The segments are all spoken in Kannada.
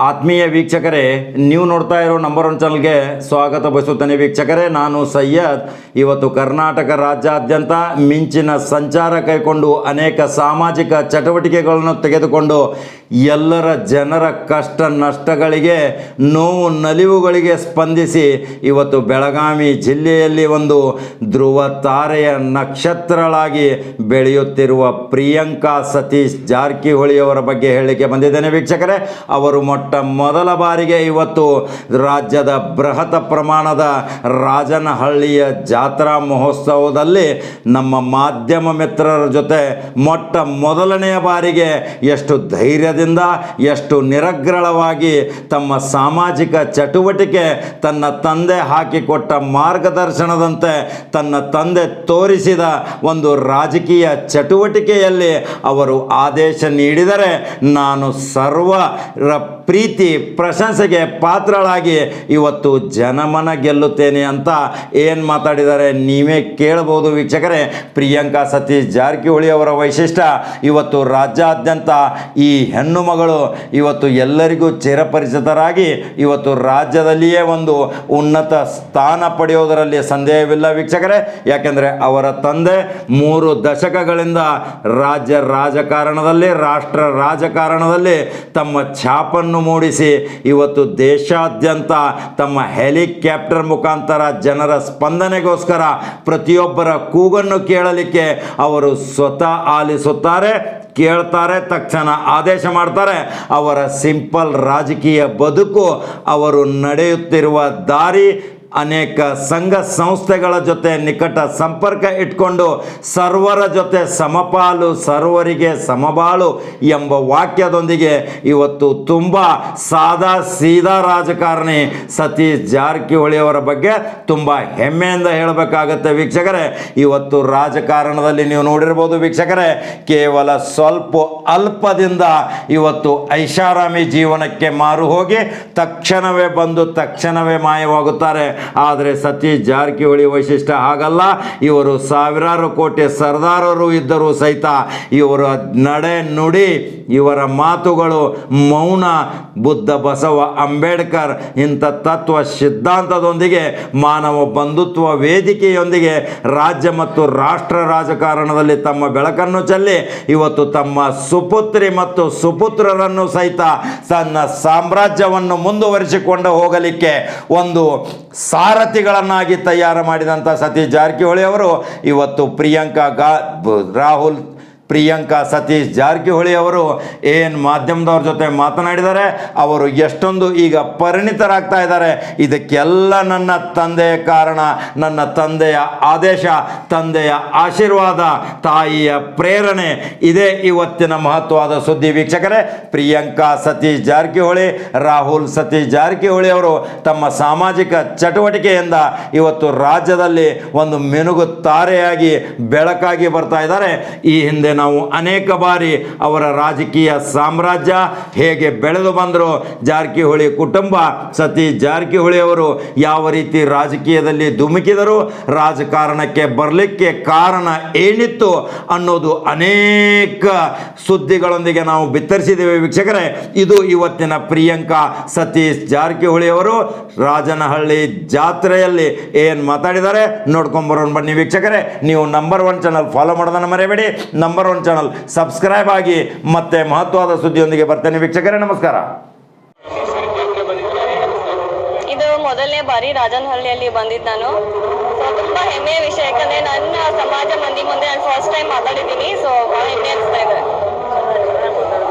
ಆತ್ಮೀಯ ವೀಕ್ಷಕರೇ, ನೀವು ನೋಡ್ತಾ ಇರೋ ನಂಬರ್ 1 ಚಾನಲ್ಗೆ ಸ್ವಾಗತ ಬಯಸುತ್ತೇನೆ. ವೀಕ್ಷಕರೇ, ನಾನು ಸೈಯದ್. ಇವತ್ತು ಕರ್ನಾಟಕ ರಾಜ್ಯಾದ್ಯಂತ ಮಿಂಚಿನ ಸಂಚಾರ ಕೈಕೊಂಡು ಅನೇಕ ಸಾಮಾಜಿಕ ಚಟುವಟಿಕೆಗಳನ್ನು ತೆಗೆದುಕೊಂಡು ಎಲ್ಲರ ಜನರ ಕಷ್ಟ ನಷ್ಟಗಳಿಗೆ, ನೋವು ನಲಿವುಗಳಿಗೆ ಸ್ಪಂದಿಸಿ ಇವತ್ತು ಬೆಳಗಾವಿ ಜಿಲ್ಲೆಯಲ್ಲಿ ಒಂದು ಧ್ರುವ ತಾರೆಯ ನಕ್ಷತ್ರಳಾಗಿ ಬೆಳೆಯುತ್ತಿರುವ ಪ್ರಿಯಾಂಕಾ ಸತೀಶ್ ಜಾರಕಿಹೊಳಿಯವರ ಬಗ್ಗೆ ಹೇಳಲಿಕ್ಕೆ ಬಂದಿದ್ದೇನೆ. ವೀಕ್ಷಕರೇ, ಅವರು ಮೊದಲ ಬಾರಿಗೆ ಇವತ್ತು ರಾಜ್ಯದ ಬೃಹತ್ ಪ್ರಮಾಣದ ರಾಜನಹಳ್ಳಿಯ ಜಾತ್ರಾ ಮಹೋತ್ಸವದಲ್ಲಿ ನಮ್ಮ ಮಾಧ್ಯಮ ಮಿತ್ರರ ಜೊತೆ ಮೊದಲನೆಯ ಬಾರಿಗೆ ಎಷ್ಟು ಧೈರ್ಯದಿಂದ, ಎಷ್ಟು ನಿರಗ್ರಳವಾಗಿ ತಮ್ಮ ಸಾಮಾಜಿಕ ಚಟುವಟಿಕೆ, ತನ್ನ ತಂದೆ ಹಾಕಿಕೊಟ್ಟ ಮಾರ್ಗದರ್ಶನದಂತೆ ತನ್ನ ತಂದೆ ತೋರಿಸಿದ ಒಂದು ರಾಜಕೀಯ ಚಟುವಟಿಕೆಯಲ್ಲಿ ಅವರು ಆದೇಶ ನೀಡಿದರೆ ನಾನು ಸರ್ವರ ಪ್ರೀತಿ ಪ್ರಶಂಸೆಗೆ ಪಾತ್ರಳಾಗಿ ಇವತ್ತು ಜನಮನ ಗೆಲ್ಲುತ್ತೇನೆ ಅಂತ ಏನು ಮಾತಾಡಿದ್ದಾರೆ ನೀವೇ ಕೇಳಬಹುದು. ವೀಕ್ಷಕರೇ, ಪ್ರಿಯಾಂಕಾ ಸತೀಶ್ ಜಾರಕಿಹೊಳಿ ಅವರ ವೈಶಿಷ್ಟ್ಯ ಇವತ್ತು ರಾಜ್ಯಾದ್ಯಂತ ಈ ಹೆಣ್ಣು ಮಗಳು ಇವತ್ತು ಎಲ್ಲರಿಗೂ ಚಿರಪರಿಚಿತರಾಗಿ ಇವತ್ತು ರಾಜ್ಯದಲ್ಲಿಯೇ ಒಂದು ಉನ್ನತ ಸ್ಥಾನ ಪಡೆಯೋದರಲ್ಲಿ ಸಂದೇಹವಿಲ್ಲ. ವೀಕ್ಷಕರೇ, ಯಾಕೆಂದರೆ ಅವರ ತಂದೆ 3 ದಶಕಗಳಿಂದ ರಾಜ್ಯ ರಾಜಕಾರಣದಲ್ಲಿ, ರಾಷ್ಟ್ರ ರಾಜಕಾರಣದಲ್ಲಿ ತಮ್ಮ ಛಾಪನ್ನು ಮೂಡಿಸಿ ಇವತ್ತು ದೇಶಾದ್ಯಂತ ತಮ್ಮ ಹೆಲಿಕಾಪ್ಟರ್ ಮುಖಾಂತರ ಜನರ ಸ್ಪಂದನೆಗೋಸ್ಕರ ಪ್ರತಿಯೊಬ್ಬರ ಕೂಗನ್ನು ಕೇಳಲಿಕ್ಕೆ ಅವರು ಸ್ವತಃ ಆಲಿಸುತ್ತಾರೆ, ಕೇಳ್ತಾರೆ, ತಕ್ಷಣ ಆದೇಶ ಮಾಡ್ತಾರೆ. ಅವರ ಸಿಂಪಲ್ ರಾಜಕೀಯ ಬದುಕು, ಅವರು ನಡೆಯುತ್ತಿರುವ ದಾರಿ, ಅನೇಕ ಸಂಘ ಸಂಸ್ಥೆಗಳ ಜೊತೆ ನಿಕಟ ಸಂಪರ್ಕ ಇಟ್ಕೊಂಡು ಸರ್ವರ ಜೊತೆ ಸಮಪಾಲು ಸರ್ವರಿಗೆ ಸಮಬಾಳು ಎಂಬ ವಾಕ್ಯದೊಂದಿಗೆ ಇವತ್ತು ತುಂಬ ಸಾದಾ ಸೀದಾ ರಾಜಕಾರಣಿ ಸತೀಶ್ ಜಾರಕಿಹೊಳಿ ಅವರ ಬಗ್ಗೆ ತುಂಬ ಹೆಮ್ಮೆಯಿಂದ ಹೇಳಬೇಕಾಗತ್ತೆ. ವೀಕ್ಷಕರೇ, ಇವತ್ತು ರಾಜಕಾರಣದಲ್ಲಿ ನೀವು ನೋಡಿರ್ಬೋದು ವೀಕ್ಷಕರೇ, ಕೇವಲ ಸ್ವಲ್ಪ ಅಲ್ಪದಿಂದ ಇವತ್ತು ಐಷಾರಾಮಿ ಜೀವನಕ್ಕೆ ಮಾರು ಹೋಗಿ ತಕ್ಷಣವೇ ಬಂದು ತಕ್ಷಣವೇ ಮಾಯವಾಗುತ್ತಾರೆ. ಆದರೆ ಸತೀಶ್ ಜಾರಕಿಹೊಳಿ ವೈಶಿಷ್ಟ್ಯ ಹಾಗಲ್ಲ. ಇವರು ಸಾವಿರಾರು ಕೋಟಿ ಸರ್ದಾರರು ಇದ್ದರೂ ಸಹಿತ ಇವರ ನಡೆ ನುಡಿ, ಇವರ ಮಾತುಗಳು ಮೌನ, ಬುದ್ಧ ಬಸವ ಅಂಬೇಡ್ಕರ್ ಇಂಥ ತತ್ವ ಸಿದ್ಧಾಂತದೊಂದಿಗೆ, ಮಾನವ ಬಂಧುತ್ವ ವೇದಿಕೆಯೊಂದಿಗೆ ರಾಜ್ಯ ಮತ್ತು ರಾಷ್ಟ್ರ ರಾಜಕಾರಣದಲ್ಲಿ ತಮ್ಮ ಬೆಳಕನ್ನು ಚೆಲ್ಲಿ ಇವತ್ತು ತಮ್ಮ ಸುಪುತ್ರಿ ಮತ್ತು ಸುಪುತ್ರರನ್ನು ಸಹಿತ ತನ್ನ ಸಾಮ್ರಾಜ್ಯವನ್ನು ಮುಂದುವರಿಸಿಕೊಂಡು ಹೋಗಲಿಕ್ಕೆ ಒಂದು ಸಾರಥಿಗಳನ್ನಾಗಿ ತಯಾರು ಮಾಡಿದಂಥ ಸತೀಶ್ ಜಾರಕಿಹೊಳಿ ಅವರು ಇವತ್ತು ಪ್ರಿಯಾಂಕಾ ಸತೀಶ್ ಜಾರಕಿಹೊಳಿ ಅವರು ಏನು ಮಾಧ್ಯಮದವ್ರ ಜೊತೆ ಮಾತನಾಡಿದ್ದಾರೆ, ಅವರು ಎಷ್ಟೊಂದು ಈಗ ಪರಿಣಿತರಾಗ್ತಾ ಇದ್ದಾರೆ. ಇದಕ್ಕೆಲ್ಲ ನನ್ನ ತಂದೆಯ ಕಾರಣ, ನನ್ನ ತಂದೆಯ ಆದೇಶ, ತಂದೆಯ ಆಶೀರ್ವಾದ, ತಾಯಿಯ ಪ್ರೇರಣೆ, ಇದೇ ಇವತ್ತಿನ ಮಹತ್ವದ ಸುದ್ದಿ. ವೀಕ್ಷಕರೇ, ಪ್ರಿಯಾಂಕಾ ಸತೀಶ್ ಜಾರಕಿಹೊಳಿ, ರಾಹುಲ್ ಸತೀಶ್ ಜಾರಕಿಹೊಳಿ ಅವರು ತಮ್ಮ ಸಾಮಾಜಿಕ ಚಟುವಟಿಕೆಯಿಂದ ಇವತ್ತು ರಾಜ್ಯದಲ್ಲಿ ಒಂದು ಮಿನುಗು ತಾರೆಯಾಗಿ ಬೆಳಕಾಗಿ ಬರ್ತಾ ಇದ್ದಾರೆ. ಈ ಹಿಂದೆ ನಾವು ಅನೇಕ ಬಾರಿ ಅವರ ರಾಜಕೀಯ ಸಾಮ್ರಾಜ್ಯ ಹೇಗೆ ಬೆಳೆದು ಬಂದರು, ಜಾರಕಿಹೊಳಿ ಕುಟುಂಬ, ಸತೀಶ್ ಜಾರಕಿಹೊಳಿ ಅವರು ಯಾವ ರೀತಿ ರಾಜಕೀಯದಲ್ಲಿ ಧುಮುಕಿದರು, ರಾಜಕಾರಣಕ್ಕೆ ಬರಲಿಕ್ಕೆ ಕಾರಣ ಏನಿತ್ತು ಅನ್ನೋದು ಅನೇಕ ಸುದ್ದಿಗಳೊಂದಿಗೆ ನಾವು ಬಿತ್ತರಿಸಿದ್ದೇವೆ. ವೀಕ್ಷಕರೇ, ಇದು ಇವತ್ತಿನ ಪ್ರಿಯಾಂಕಾ ಸತೀಶ್ ಜಾರಕಿಹೊಳಿ ಅವರು ರಾಜನಹಳ್ಳಿ ಜಾತ್ರೆಯಲ್ಲಿ ಏನು ಮಾತಾಡಿದ್ದಾರೆ ನೋಡ್ಕೊಂಬರೋಣ ಬನ್ನಿ. ವೀಕ್ಷಕರೇ, ನೀವು ನಂಬರ್ 1 ಚಾನಲ್ ಫಾಲೋ ಮಾಡೋದನ್ನು ಮರೆಯಬೇಡಿ. ನಂಬರ್ 1 ಚಾನಲ್ ಸಬ್ಸ್ಕ್ರೈಬ್ ಆಗಿ ಮತ್ತೆ ಮಹತ್ವದ ಸುದ್ದಿಯೊಂದಿಗೆ ಬರ್ತೇನೆ. ವೀಕ್ಷಕರೇ, ನಮಸ್ಕಾರ. ಇದು ಮೊದಲನೇ ಬಾರಿ ರಾಜನಹಳ್ಳಿಯಲ್ಲಿ ಬಂದಿದ್ದು ನಾನು. ಸೊ ತುಂಬಾ ಹೆಮ್ಮೆಯ ವಿಷಯ, ಯಾಕಂದ್ರೆ ನನ್ನ ಸಮಾಜ ಮಂದಿ ಮುಂದೆ ನಾನು ಫಸ್ಟ್ ಟೈಮ್ ಮಾತಾಡಿದ್ದೀನಿ. ಸೊ ಬಹಳ ಹೆಮ್ಮೆ ಅನಿಸ್ತಾ ಇದೆ.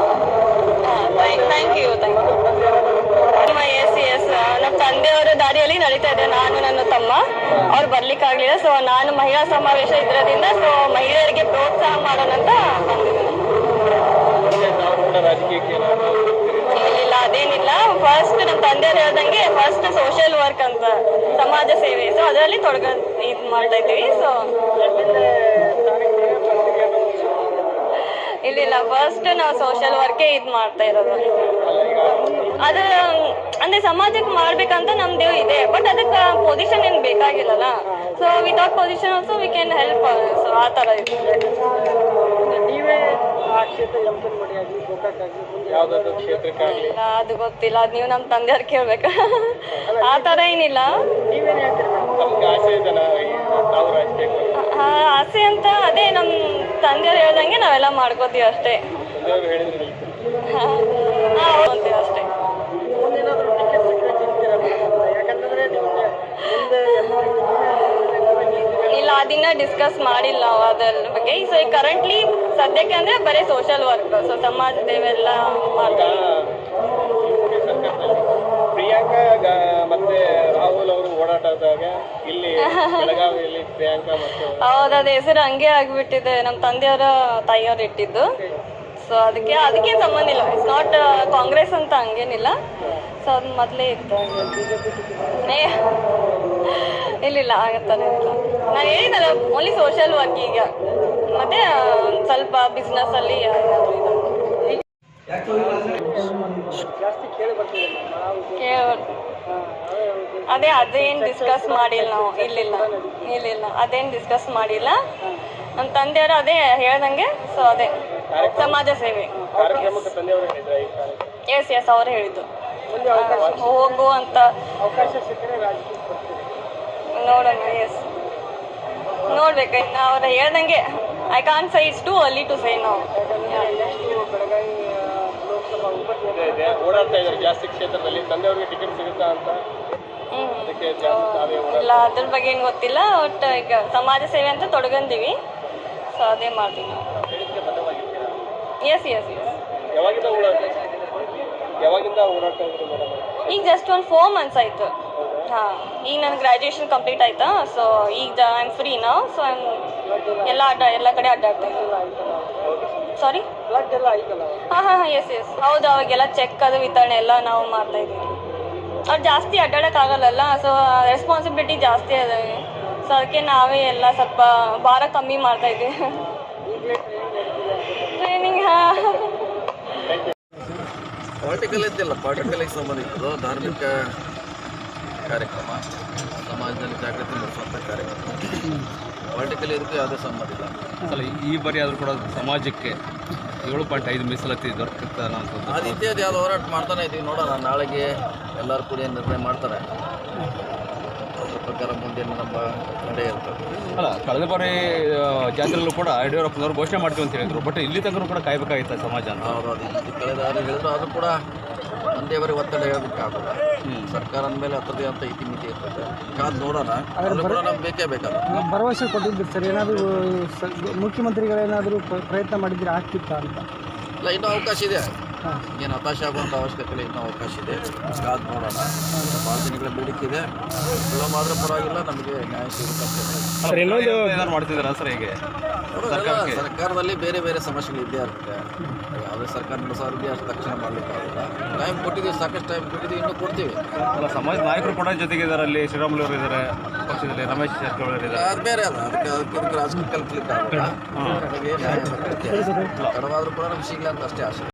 Thank you. ಎಸ್ ನಮ್ಮ ತಂದೆಯವರ ದಾರಿಯಲ್ಲಿ ನಡೀತಾ ಇದೆ. ನಾನು ನನ್ನ ತಮ್ಮ ಅವ್ರು ಬರ್ಲಿಕ್ಕಾಗಲಿಲ್ಲ. ಸೊ ನಾನು ಮಹಿಳಾ ಸಮಾವೇಶ ಇದ್ರದಿಂದ ಸೊ ಮಹಿಳೆಯರಿಗೆ ಪ್ರೋತ್ಸಾಹ ಮಾಡೋಣ ಅಂತ ಬಂದಿದ್ದೀನಿ. ಇಲ್ಲ, ಅದೇನಿಲ್ಲ. ಫಸ್ಟ್ ನಮ್ಮ ತಂದೆಯವ್ರು ಹೇಳ್ದಂಗೆ ಫಸ್ಟ್ ಸೋಷಿಯಲ್ ವರ್ಕ್ ಅಂತ, ಸಮಾಜ ಸೇವೆ, ಸೊ ಅದರಲ್ಲಿ ಇದು ಮಾಡ್ತಾ ಇದ್ದೀವಿ. ಸೊ ಇಲ್ಲ, ಫಸ್ಟ್ ನಾವು ಸೋಷಿಯಲ್ ವರ್ಕೇ ಇದು ಮಾಡ್ತಾ ಇರೋದು. ಅದು ಅಂದ್ರೆ ಸಮಾಜಕ್ಕೆ ಮಾಡ್ಬೇಕಂತ ನಮ್ದು ಇದೆ, ಬಟ್ ಅದಕ್ಕೆ ಪೊಸಿಷನ್ ಏನು ಬೇಕಾಗಿಲ್ಲಲ್ಲ. So without position also we can help. So ಆ ಥರ ಇದೆ. ಆ ಕ್ಷೇತ್ರ ಯಮಕನಮಡಿ ಆಗಲಿ ಗೋಕಾಕ್ ಆಗಲಿ ಮುಂದೆ ಯಾವುದಾದ್ರು ಕ್ಷೇತ್ರಕ್ಕಾಗಲಿ ಇಲ್ಲ, ಅದು ಗೊತ್ತಿಲ್ಲ. ಅದು ನೀವು ನಮ್ಮ ತಂದೆಯವ್ರು ಕೇಳ್ಬೇಕು. ಆ ಥರ ಏನಿಲ್ಲ. ನೀವೇನು ಹೇಳ್ತೀರಿ ಮೇಡಮ್? ನಮ್ಗೆ ಆಸೆ ಇದೆನಾ ತಾವು ರಾಜಕೀಯಕ್ಕೆ? ಆಸೆ ಅಂತ ಅದೇ ನಮ್ಮ ತಂದೆಯವ್ರು ಹೇಳ್ದಂಗೆ ನಾವೆಲ್ಲ ಮಾಡ್ಕೋತೀವಿ ಅಷ್ಟೇ. ತಂದೆಯವರು ಹೇಳಿದ್ರೆ ಅಂತೀವಿ ಅಷ್ಟೇ. ಮುಂದೇನಾದರೂ ಟಿಕೆಟ್ ಸಿಕ್ಕರೆ ಗೆಲ್ತೀರಾ ಮೇಡಮ್? ಯಾಕಂತಂದ್ರೆ ನಿಮಗೆ ಮುಂದೆ ಇಲ್ಲ, ಅದನ್ನ ಡಿಸ್ಕಸ್ ಮಾಡಿಲ್ಲ ನಾವು ಅದ್ರ ಬಗ್ಗೆ. ಸೊ ಈಗ ಕರೆಂಟ್ಲಿ ಸದ್ಯಕ್ಕೆ ಅಂದರೆ ಬರೀ ಸೋಷಲ್ ವರ್ಕ್, ಸೊ ಸಮಾಜ ಸೇವೆಲ್ಲ ಮಾಡ್ತೀವಿ. ಪ್ರಿಯಾಂಕಾ ಮತ್ತೆ ರಾಹುಲ್ ಅವರು ಓಡಾಟದಾಗ ಇಲ್ಲಿ ಬೆಳಗಾವಿಯಲ್ಲಿ ಪ್ರಿಯಾಂಕಾ ಮತ್ತು ಹೌದು, ಅದು ಹೆಸರು ಹಂಗೆ ಆಗಿಬಿಟ್ಟಿದೆ. ನಮ್ಮ ತಂದೆಯವರ ತಾಯಿಯವ್ರು ಇಟ್ಟಿದ್ದು. ಸೊ ಅದಕ್ಕೆ ಸಂಬಂಧ ಇಲ್ಲ. ಇಟ್ಸ್ ನಾಟ್ ಕಾಂಗ್ರೆಸ್ ಅಂತ ಹಂಗೇನಿಲ್ಲ. ಸೊ ಅದು ಮೊದಲೇ ಇತ್ತು. ಇಲ್ಲ ಆಗತ್ತಾನೆ ಇಲ್ಲ. ನಾನು ಹೇಳಿದಲ್ಲ, ಓನ್ಲಿ ಸೋಷಲ್ ವರ್ಕ್ ಈಗ, ಮತ್ತೆ ಸ್ವಲ್ಪ ಬಿಸ್ನೆಸ್ಸಲ್ಲಿ ಜಾಸ್ತಿ ಕೇಳಿ ಬರ್ತೀವಿ ಅದೇನು ಡಿಸ್ಕಸ್ ಮಾಡಿಲ್ಲ ನಾವು. ಇಲ್ಲ ಅದೇನು ಡಿಸ್ಕಸ್ ಮಾಡಿಲ್ಲ. ನಮ್ಮ ತಂದೆಯವರು ಅದೇ ಹೇಳ್ದಂಗೆ. ಸೊ ಅದೇ ಸಮಾಜ ಸೇವೆ. ಕಾರ್ಯಕ್ರಮಕ್ಕೆ ತಂದೆಯವರು ಹೇಳಿದ್ರ ಈ ಕಾರ್ಯಕ್ರಮ ಎಸ್ ಅವ್ರು ಹೇಳಿದ್ದು ಹೋಗು ಅಂತ. ಅವಕಾಶ ಸಿಕ್ಕರೆ ರಾಜಕೀಯಕ್ಕೆ ಬರ್ತೀವಿ. ನೋಡೋಣ. ನೋಡ್ಬೇಕು ಇನ್ನು ಅವ್ರು ಹೇಳ್ದಂಗೆ. I can't say it's too early to say ನಾವು. ನೆಕ್ಸ್ಟ್ ಬೆಳಗಾವಿ ಲೋಕಸಭಾ ಇದೆ ಓಡಾಡ್ತಾ ಇದ್ದಾರೆ ಜಾಸ್ತಿ ಕ್ಷೇತ್ರದಲ್ಲಿ. ತಂದೆಯವ್ರಿಗೆ ಟಿಕೆಟ್ ಸಿಗುತ್ತಾ ಅಂತ ಅದಕ್ಕೆ ಜಾಸ್ತಿ ತಾವೇ ಇಲ್ಲ, ಅದ್ರ ಬಗ್ಗೆ ಏನು ಗೊತ್ತಿಲ್ಲ. ಒಟ್ಟು ಈಗ ಸಮಾಜ ಸೇವೆ ಅಂತ ತೊಡಗಂದೀವಿ. ಸೊ ಅದೇ ಮಾಡ್ತೀವಿ ನಾವು. ಹೇಳಿದ್ರೆ ಬದ್ಧವಾಗಿರ್ತೀರಾ? ಎಸ್ ಯಾವಾಗಿಂದ ಓಡಾಡ್ತಾ ಇದ್ರಿ ಮೇಡಮ್? ಈಗ ಜಸ್ಟ್ ಒಂದು 4 months ಆಯಿತು. ಹಾಂ, ಈಗ ನನ್ನ ಗ್ರ್ಯಾಜುಯೇಷನ್ ಕಂಪ್ಲೀಟ್ ಆಯಿತಾ. ಸೊ ಈಗ ಐ ಆಮ್ ಫ್ರೀ ನಾವು. ಸೊ ಎಲ್ಲ ಕಡೆ ಅಡ್ಡಾಡ್ತಾ ಇದ್ದೀವಿ. ಸಾರಿ, ಬ್ಲಡ್ ಎಲ್ಲ ಆಯ್ತಲ್ಲ? ಹಾಂ ಎಸ್ ಹೌದು. ಅವಾಗೆಲ್ಲ ಚೆಕ್ ಅದು ವಿತರಣೆ ಎಲ್ಲ ನಾವು ಮಾಡ್ತಾ ಇದ್ದೀವಿ. ಅವ್ರು ಜಾಸ್ತಿ ಅಡ್ಡಾಡೋಕ್ಕಾಗಲ್ಲಲ್ಲ. ಸೊ ರೆಸ್ಪಾನ್ಸಿಬಿಲಿಟಿ ಜಾಸ್ತಿ ಅದ. ಸೊ ಅದಕ್ಕೆ ನಾವೇ ಎಲ್ಲ ಸ್ವಲ್ಪ ಭಾರ ಕಮ್ಮಿ ಮಾಡ್ತಾ ಇದ್ದೀವಿ. ಟ್ರೈನಿಂಗ್ ಪೊಲಿಟಿಕಲ್ ಇದ್ದಿಲ್ಲ, ಪೊಲಿಟಿಕಲ್ಗೆ ಸಂಬಂಧಿಸಿದ್ದು ಧಾರ್ಮಿಕ ಕಾರ್ಯಕ್ರಮ, ಸಮಾಜದಲ್ಲಿ ಜಾಗೃತಿ ಮೂಡಿಸುವಂಥ ಕಾರ್ಯಕ್ರಮ. ಪೊಲಿಟಿಕಲ್ ಇದಕ್ಕೂ ಯಾವುದೇ ಸಂಬಂಧ ಇಲ್ಲ. ಅಲ್ಲ, ಈ ಬಾರಿ ಆದರೂ ಕೂಡ ಸಮಾಜಕ್ಕೆ 7.5 ಮೀಸಲಾತಿ ದೊರಕುತ್ತೆ ಅನ್ನೋಂಥದ್ದು. ಅದು ಇತ್ಯಾದಿ ಯಾವ್ದು ಹೋರಾಟ ಮಾಡ್ತಾನೆ ಇದ್ದೀವಿ. ನೋಡೋಣ, ನಾಳೆಗೆ ಎಲ್ಲರೂ ಕೂಡ ಏನು ನಿರ್ಣಯ ಮಾಡ್ತಾರೆ. ಅದ್ರ ಪ್ರಕಾರ ಮುಂದೆ ನಮ್ಮ ನಡೆ ಇರ್ತದೆ. ಅಲ್ಲ, ಕಳೆದ ಬಾರಿ ಜಾತ್ರೆಯಲ್ಲೂ ಕೂಡ ಯಡಿಯೂರಪ್ಪನವರು ಘೋಷಣೆ ಮಾಡ್ತೀವಿ ಅಂತ ಹೇಳಿದ್ರು. ಬಟ್ ಇಲ್ಲಿ ತನಕ ಕೂಡ ಕಾಯ್ಬೇಕಾಗಿತ್ತು ಸಮಾಜ ಅಂತ. ಅವರು ಅದು ಕಳೆದ ಹೇಳಿದ್ರು. ಅದು ಕೂಡ ತಂದೆಯವರಿಗೆ ಒತ್ತಡ ಹೇಳಬೇಕಾಗಲ್ಲ. ಸರ್ಕಾರ ಅಂದಮೇಲೆ ಹತ್ತದೇ ಅಂತ ಇತಿಮಿತಿ ಇರ್ತದೆ. ಕಾದು ನೋಡೋಣ. ಅದು ಕೂಡ ನಮ್ಗೆ ಬೇಕೇ ಬೇಕಾದ ಭರವಸೆ ಕೊಟ್ಟಿದ್ರು ಸರ್. ಏನಾದರೂ ಮುಖ್ಯಮಂತ್ರಿಗಳೇನಾದರೂ ಪ್ರಯತ್ನ ಮಾಡಿದ್ರೆ ಆಗ್ತಿತ್ತಾ ಅಂತ? ಇಲ್ಲ, ಇನ್ನೂ ಅವಕಾಶ ಇದೆ. ಏನು ಹತಾಶೆ ಆಗುವಂಥ ಅವಶ್ಯಕತೆ ಇಲ್ಲ. ಇನ್ನೂ ಅವಕಾಶ ಇದೆ. ಕಾದು ನೋಡೋಣ. ಭಾಳ ದಿನಗಳ ಬೇಡಿಕೆ ಇದೆ. ವಿಳಂಬ ಆದರೂ ಪರವಾಗಿಲ್ಲ, ನಮಗೆ ನ್ಯಾಯ ಸಿಗುತ್ತೆ. ಏನಾದ್ರು ಮಾಡ್ತಿದ್ದಾರೆ ಸರ್ ಹೀಗೆ? ಸರ್ಕಾರದಲ್ಲಿ ಬೇರೆ ಬೇರೆ ಸಮಸ್ಯೆಗಳು ಇದ್ದೇ ಇರುತ್ತೆ. ಯಾವುದೇ ಸರ್ಕಾರ ನಡೆಸೋರಿಗೆ ಅಷ್ಟು ತಕ್ಷಣ ಮಾಡಲಿಕ್ಕಾಗಲ್ಲ. ಟೈಮ್ ಕೊಟ್ಟಿದ್ದೀವಿ, ಸಾಕಷ್ಟು ಟೈಮ್ ಕೊಟ್ಟಿದ್ದೀವಿ, ಇನ್ನೂ ಕೊಡ್ತೀವಿ. ಅಲ್ಲ, ಸಮಾಜ ನಾಯಕರು ಕೂಡ ಜೊತೆಗಿದ್ದಾರೆ. ಅಲ್ಲಿ ಶ್ರೀರಾಮುಲು ಅವರು ಇದ್ದಾರೆ ಪಕ್ಷದಲ್ಲಿ, ರಮೇಶ್ ಜಾರಕಿಹೊಳಿ ಇದ್ದಾರೆ. ಅದು ಬೇರೆ ಅದ. ಅದಕ್ಕೆ ರಾಜಕೀಯ ಕಲ್ಪಲಿಕ್ಕೆ ಆಗಲ್ಲ. ನಮಗೆ ನ್ಯಾಯ ತಡವಾದರೂ ಕೂಡ ನಮ್ಗೆ ಸಿಗಲ್ಲ ಅಂತ ಅಷ್ಟೇ ಆಸೆ.